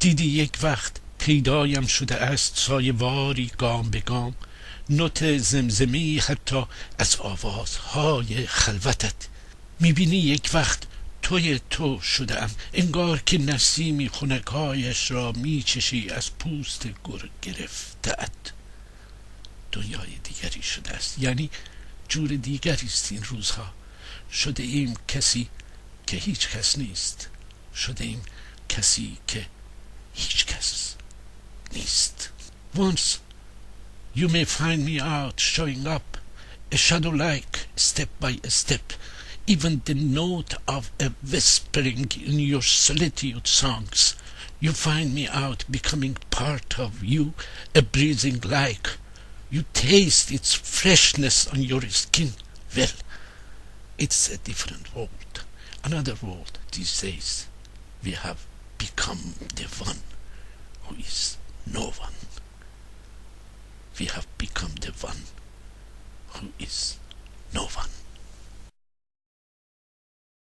دیدی یک وقت پیدایم شده است سایه‌واری گام به گام، نوت زمزمی حتی از آوازهای خلوتت. میبینی یک وقت توی تو شدم، انگار که نسیمی خنکایش را میچشی از پوست گرفته‌ات. دنیای دیگری شده است، یعنی جور دیگری است این روزها. شده ایم کسی که هیچ کس نیست، شده ایم کسی که هیچ کس نیست. Once you may find me out showing up, a shadow like step by step, even the note of a whispering in your solitude songs. You find me out becoming part of you, a breathing like. You taste its freshness on your skin. Well, it's a different world, another world these days. We have become the one who is no one. We have become the one who is